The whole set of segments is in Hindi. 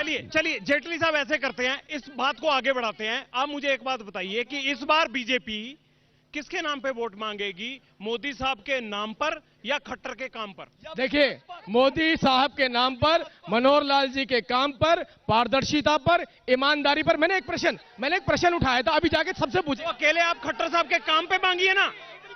चलिए चलिए जेटली साहब ऐसे करते हैं, इस बात को आगे बढ़ाते हैं। आप मुझे एक बात बताइए कि इस बार बीजेपी किसके नाम पे वोट मांगेगी, मोदी साहब के नाम पर या खट्टर के काम पर? देखिए, मोदी साहब के नाम पर, मनोहर लाल जी के काम पर, पारदर्शिता पर, ईमानदारी पर। मैंने एक प्रश्न उठाया था, अभी जाके सबसे पूछे। तो अकेले आप खट्टर साहब के काम पे मांगिए ना,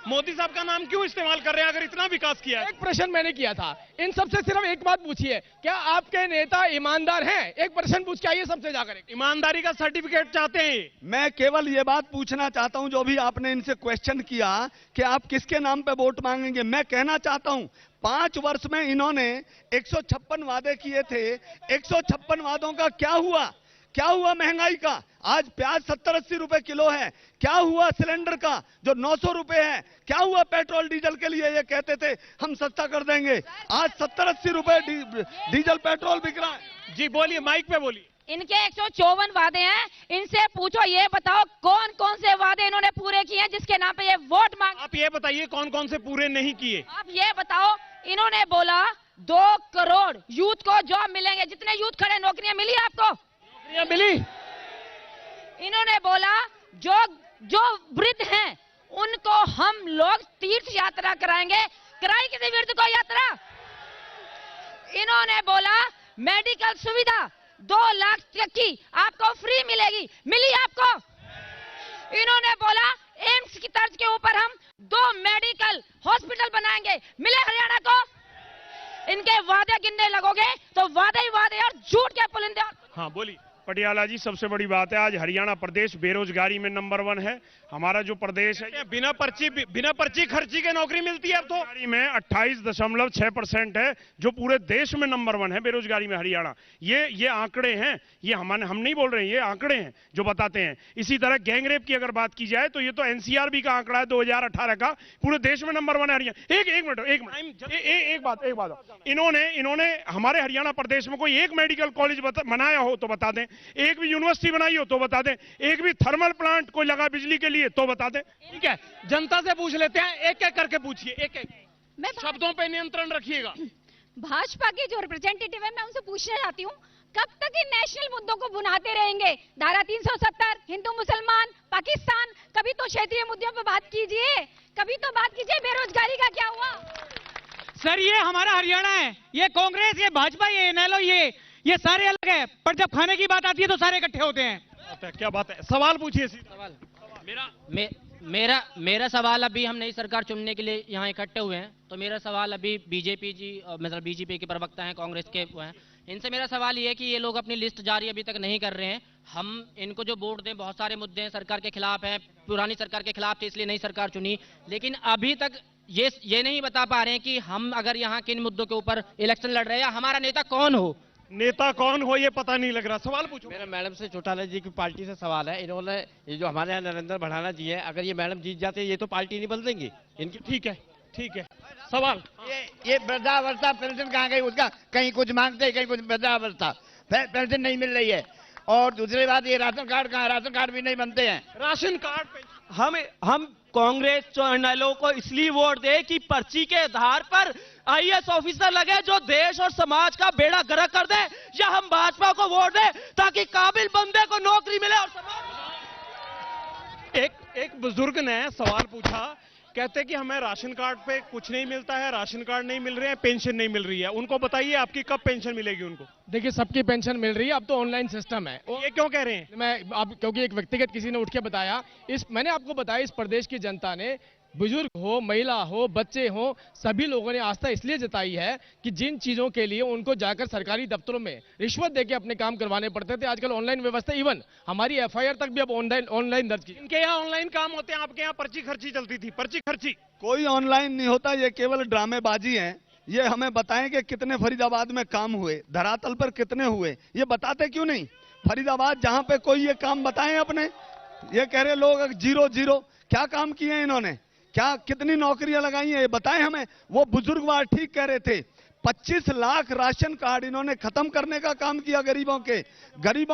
मोदी साहब का नाम क्यों इस्तेमाल कर रहे हैं अगर इतना विकास किया है? एक प्रश्न मैंने किया था, इन सबसे सिर्फ एक बात पूछिए, क्या आपके नेता ईमानदार हैं? एक प्रश्न पूछ के आइए सबसे जाकर। ईमानदारी का सर्टिफिकेट चाहते हैं? मैं केवल ये बात पूछना चाहता हूं, जो भी आपने इनसे क्वेश्चन किया कि आप किसके नाम पे वोट मांगेंगे, मैं कहना चाहता हूं 5 वर्ष में इन्होंने 156 वादे किए थे। 156 वादों का क्या हुआ? क्या हुआ महंगाई का? आज प्याज 70-80 रुपए किलो है। क्या हुआ सिलेंडर का जो 900 रुपए है? क्या हुआ पेट्रोल डीजल के लिए? ये कहते थे हम सस्ता कर देंगे, आज 70-80 रुपए डीजल पेट्रोल बिक रहा है। जी बोलिए, माइक पे बोलिए। इनके 154 वादे हैं, इनसे पूछो, ये बताओ कौन कौन से वादे इन्होंने पूरे किए हैं जिसके नाम पे ये वोट मांग। आप ये बताइए कौन कौन से पूरे नहीं किए? आप ये बताओ, इन्होंने बोला 2 करोड़ यूथ को जॉब मिलेंगे। जितने यूथ खड़े, नौकरियां मिली आपको? नौकरियां मिली? इन्होंने बोला जो वृद्ध हैं उनको हम लोग तीर्थ यात्रा कराएंगे। कराई किसी वृद्ध को यात्रा? इन्होंने बोला मेडिकल सुविधा 2 लाख तक की आपको फ्री मिलेगी। मिली आपको? इन्होंने बोला एम्स की तर्ज के ऊपर हम 2 मेडिकल हॉस्पिटल बनाएंगे। मिले हरियाणा को? इनके वादे गिनने लगोगे तो वादे ही वादे और झूठ के पुलिंदे। हाँ बोलिए। पटियाला जी, सबसे बड़ी बात है आज हरियाणा प्रदेश बेरोजगारी में नंबर 1 है। हमारा जो प्रदेश है, बिना पर्ची खर्ची के नौकरी मिलती है अब तो। बेरोजगारी में 28.6% है, जो पूरे देश में नंबर 1 है बेरोजगारी में हरियाणा। ये आंकड़े हैं, ये हम नहीं बोल रहे हैं, ये आंकड़े हैं जो बताते हैं। इसी तरह गैंगरेप की अगर बात की जाए तो ये तो एनसीआरबी का आंकड़ा है 2018 का, पूरे देश में नंबर 1 है हरियाणा। एक मिनट, इन्होंने हमारे हरियाणा प्रदेश में कोई एक मेडिकल कॉलेज बनाया हो तो बता दें, एक भी यूनिवर्सिटी बनाई हो तो बता दें, एक भी थर्मल प्लांट कोई लगा बिजली के लिए तो बता दें। ठीक है, जनता से पूछ लेते हैं, एक एक करके पूछिए, एक एक मैं शब्दों पे नियंत्रण रखिएगा। भाजपा के जो रिप्रेजेंटेटिव है, मैं उनसे पूछना चाहती हूँ, कब तक इन नेशनल मुद्दों को भुनाते रहेंगे? धारा 370, हिंदू मुसलमान, पाकिस्तान, कभी तो क्षेत्रीय मुद्दों पर बात कीजिए, कभी तो बात कीजिए बेरोजगारी का क्या हुआ? सर ये हमारा हरियाणा है, ये कांग्रेस, ये भाजपा, ये इनेलो, ये सारे अलग है, पर जब खाने की बात आती है तो सारे इकट्ठे होते हैं। क्या बात है? सवाल पूछिए। सवाल मेरा सवाल, अभी हम नई सरकार चुनने के लिए यहाँ इकट्ठे हुए हैं, तो मेरा सवाल अभी बीजेपी जी, मतलब बीजेपी के प्रवक्ता हैं, कांग्रेस के वो हैं, इनसे मेरा सवाल ये है कि ये लोग अपनी लिस्ट जारी अभी तक नहीं कर रहे हैं। हम इनको जो वोट दें, बहुत सारे मुद्दे हैं सरकार के खिलाफ हैं, पुरानी सरकार के खिलाफ थे इसलिए नई सरकार चुनी, लेकिन अभी तक ये नहीं बता पा रहे हैं कि हम अगर यहाँ किन मुद्दों के ऊपर इलेक्शन लड़ रहे हैं या हमारा नेता कौन हो। नेता कौन हो ये पता नहीं लग रहा। सवाल पूछो। मेरा मैडम से चौटाला जी की पार्टी से सवाल है। इन्होंने ये जो हमारे यहाँ नरेंद्र भड़ाना जी है, अगर ये मैडम जीत जाते ये तो पार्टी नहीं बदल देंगी इनकी। ठीक है सवाल। ये वृद्धावस्था पेंशन कहाँ गई? उसका कहीं कुछ मांगते कहीं कुछ, वृद्धावस्था पेंशन नहीं मिल रही है। और दूसरी बात, ये राशन कार्ड कहाँ? राशन कार्ड भी नहीं बनते हैं। राशन कार्ड हम कांग्रेस चैनलों को इसलिए वोट दे कि पर्ची के आधार पर आईएएस ऑफिसर लगे जो देश और समाज का बेड़ा गर्क कर दे, या हम भाजपा को वोट दे ताकि काबिल बंदे को नौकरी मिले और समाज। एक बुजुर्ग ने सवाल पूछा, कहते कि हमें राशन कार्ड पे कुछ नहीं मिलता है, राशन कार्ड नहीं मिल रहे हैं, पेंशन नहीं मिल रही है। उनको बताइए आपकी कब पेंशन मिलेगी उनको? देखिए, सबकी पेंशन मिल रही है, अब तो ऑनलाइन सिस्टम है। ये क्यों कह रहे हैं? मैं अब, क्योंकि एक व्यक्तिगत किसी ने उठ के बताया, मैंने आपको बताया, इस प्रदेश की जनता ने, बुजुर्ग हो, महिला हो, बच्चे हो, सभी लोगों ने आस्था इसलिए जताई है कि जिन चीजों के लिए उनको जाकर सरकारी दफ्तरों में रिश्वत देके अपने काम करवाने पड़ते थे, आजकल ऑनलाइन व्यवस्था, इवन हमारी एफआईआर तक भी अब ऑनलाइन दर्ज की। इनके यहाँ ऑनलाइन काम होते हैं, आपके यहाँ पर्ची खर्ची चलती थी। पर्ची खर्ची कोई ऑनलाइन नहीं होता, ये केवल ड्रामेबाजी है। ये हमें बताएं कि कितने फरीदाबाद में काम हुए, धरातल पर कितने हुए, ये बताते क्यों नहीं? फरीदाबाद जहां पे कोई ये काम बताएं अपने। ये कह रहे लोग 0-0, क्या काम किए हैं इन्होंने? क्या कितनी नौकरियां लगाई हैं ये बताएं हमें। वो बुजुर्गवार ठीक कह रहे थे, 25 लाख राशन कार्ड इन्होंने खत्म करने का काम किया। गरीबों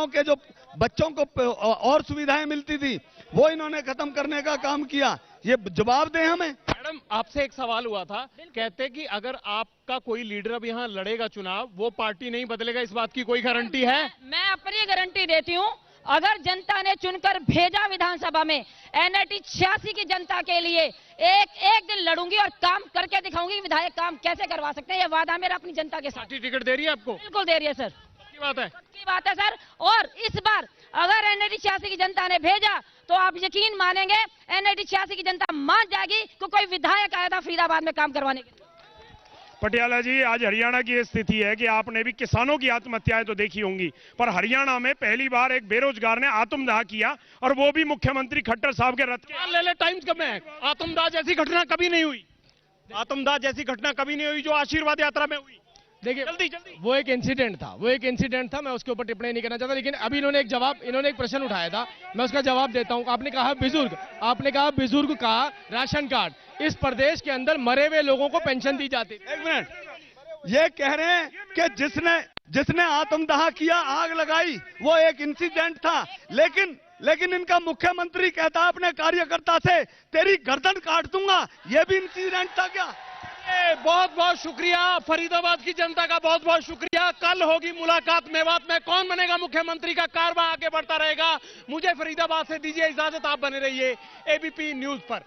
के जो बच्चों को और सुविधाएं मिलती थी वो इन्होंने खत्म करने का काम किया। ये जवाब दें हमें। मैडम आपसे एक सवाल हुआ था, कहते कि अगर आपका कोई लीडर अब यहाँ लड़ेगा चुनाव, वो पार्टी नहीं बदलेगा, इस बात की कोई गारंटी है? मैं अपनी गारंटी देती हूँ, अगर जनता ने चुनकर भेजा विधानसभा में, एनआईटी 86 की जनता के लिए एक दिन लड़ूंगी और काम करके दिखाऊंगी विधायक काम कैसे करवा सकते हैं। ये वादा मेरा अपनी जनता के साथ। पार्टी टिकट दे रही है आपको? बिल्कुल दे रही है सर, की बात है? की बात है सर। और इस बार अगर एनआईटी 86 की जनता ने भेजा तो आप यकीन मानेंगे एनआईटी 86 की जनता मान जाएगी कि कोई विधायक आया था फरीदाबाद में काम करवाने के लिए। पटियाला जी, आज हरियाणा की स्थिति है कि आपने भी किसानों की आत्महत्याएं तो देखी होंगी, पर हरियाणा में पहली बार एक बेरोजगार ने आत्मदाह किया, और वो भी मुख्यमंत्री खट्टर साहब के रथ के। ले ले टाइम्स कब में? आत्मदाह जैसी घटना कभी नहीं हुई, आत्मदाह जैसी घटना कभी नहीं हुई जो आशीर्वाद यात्रा में हुई। देखिए जल्दी जल्दी, वो एक इंसिडेंट था, मैं उसके ऊपर टिप्पणी नहीं करना चाहता, लेकिन अभी इन्होंने एक प्रश्न उठाया था, मैं उसका जवाब देता हूं। आपने कहा बुजुर्ग का राशन कार्ड, इस प्रदेश के अंदर मरे हुए लोगों को पेंशन दी जाती। एक मिनट, ये कह रहे हैं कि जिसने आत्मदाह किया, आग लगाई, वो एक इंसिडेंट था, लेकिन इनका मुख्यमंत्री कहता अपने कार्यकर्ता से तेरी गर्दन काट दूंगा, ये भी इंसिडेंट था क्या? बहुत बहुत शुक्रिया फरीदाबाद की जनता का, बहुत बहुत शुक्रिया। कल होगी मुलाकात मेवात में, कौन बनेगा मुख्यमंत्री का कारवां आगे बढ़ता रहेगा। मुझे फरीदाबाद से दीजिए इजाजत, आप बने रहिए एबीपी न्यूज पर।